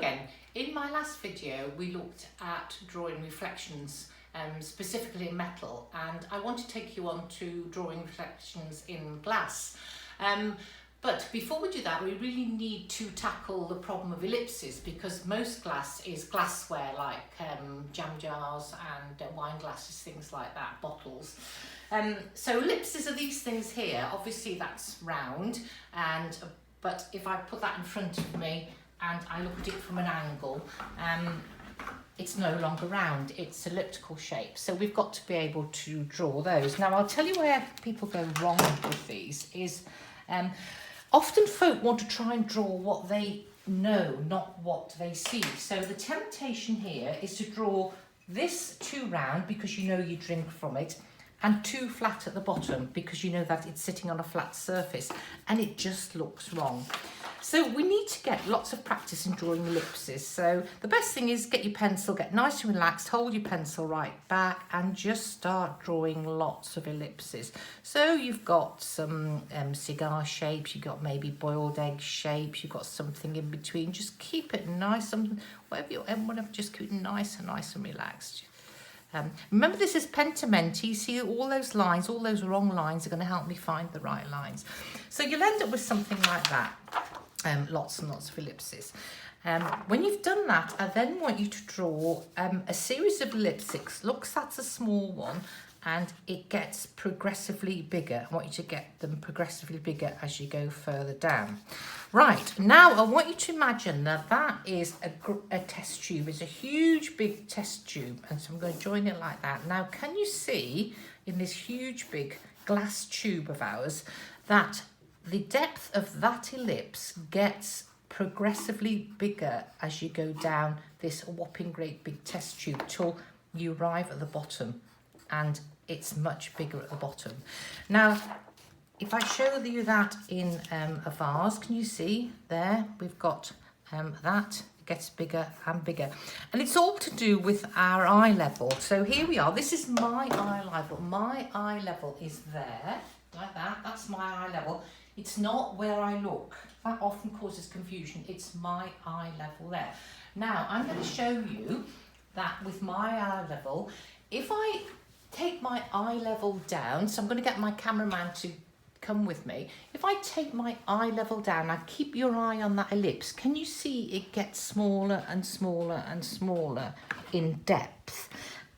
again. In my last video we looked at drawing reflections, specifically in metal, and I want to take you on to drawing reflections in glass. But before we do that, we really need to tackle the problem of ellipses, because most glass is glassware, like jam jars and wine glasses, things like that, bottles. So ellipses are these things here. Obviously that's round, but if I put that in front of me and I look at it from an angle, it's no longer round, it's elliptical shape. So we've got to be able to draw those. Now I'll tell you where people go wrong with these is, often folk want to try and draw what they know, not what they see. So the temptation here is to draw this too round because you know you drink from it, and too flat at the bottom because you know that it's sitting on a flat surface, and it just looks wrong. So we need to get lots of practice in drawing ellipses. So the best thing is get your pencil, get nice and relaxed, hold your pencil right back and just start drawing lots of ellipses. So you've got some cigar shapes, you've got maybe boiled egg shapes, you've got something in between. Just keep it nice, whatever, just keep it nice and relaxed. Remember, this is pentimento. You see all those lines, all those wrong lines are going to help me find the right lines. So you'll end up with something like that, lots and lots of ellipses. When you've done that, I then want you to draw a series of ellipses. Look, that's a small one, and it gets progressively bigger. I want you to get them progressively bigger as you go further down. Right, now I want you to imagine that that is a test tube. It's a huge big test tube, and so I'm going to join it like that. Now can you see in this huge big glass tube of ours that the depth of that ellipse gets progressively bigger as you go down this whopping great big test tube till you arrive at the bottom, and it's much bigger at the bottom. Now if I show you that in a vase, can you see there we've got that gets bigger and bigger, and it's all to do with our eye level. So here we are, this is my eye level. My eye level is there like that, that's my eye level. It's not where I look. That often causes confusion. It's my eye level there. Now I'm going to show you that with my eye level, if I take my eye level down, so I'm going to get my cameraman to come with me. If I take my eye level down, now keep your eye on that ellipse. Can you see it gets smaller and smaller and smaller in depth?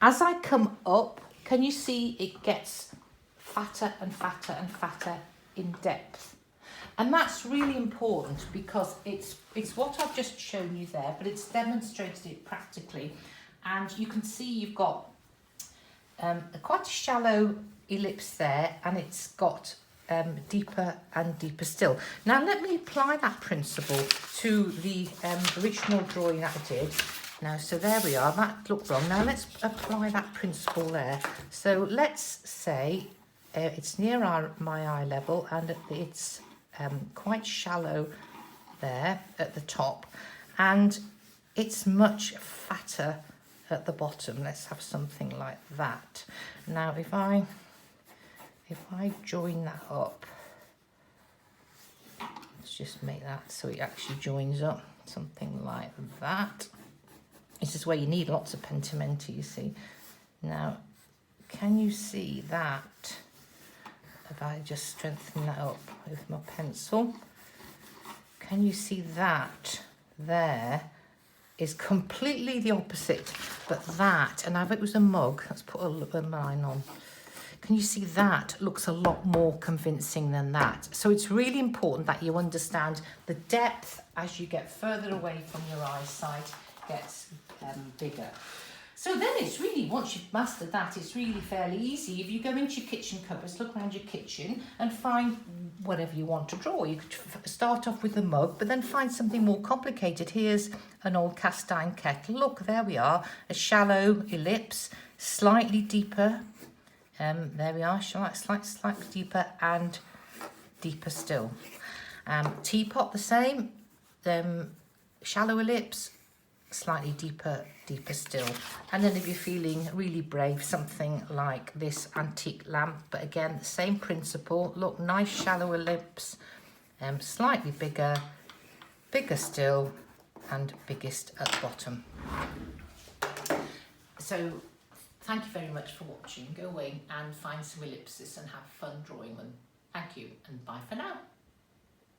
As I come up, can you see it gets fatter and fatter and fatter in depth? And that's really important because it's what I've just shown you there, but it's demonstrated it practically. And you can see you've got quite a shallow ellipse there, and it's got deeper and deeper still. Now let me apply that principle to the original drawing that I did. Now, so there we are, that looked wrong. Now let's apply that principle there. So let's say it's near my eye level, and it's quite shallow there at the top, and it's much fatter at the bottom. Let's have something like that. Now if I join that up, let's just make that so it actually joins up, something like that. This is where you need lots of pentimento, you see. Now can you see that? If I just strengthen that up with my pencil, can you see that there is completely the opposite, but that, and if it was a mug, let's put a line on. Can you see that looks a lot more convincing than that? So it's really important that you understand the depth as you get further away from your eyesight gets bigger. So then it's really, once you've mastered that, it's really fairly easy. If you go into your kitchen cupboards, look around your kitchen and find whatever you want to draw. You could start off with the mug, but then find something more complicated. Here's an old cast iron kettle. Look, there we are, a shallow ellipse, slightly deeper. There we are, slightly deeper and deeper still. Teapot the same, shallow ellipse, slightly deeper still. And then if you're feeling really brave, something like this antique lamp, but again the same principle. Look, nice shallow ellipse, slightly bigger still, and biggest at the bottom. So thank you very much for watching. Go away and find some ellipses and have fun drawing them. Thank you and bye for now.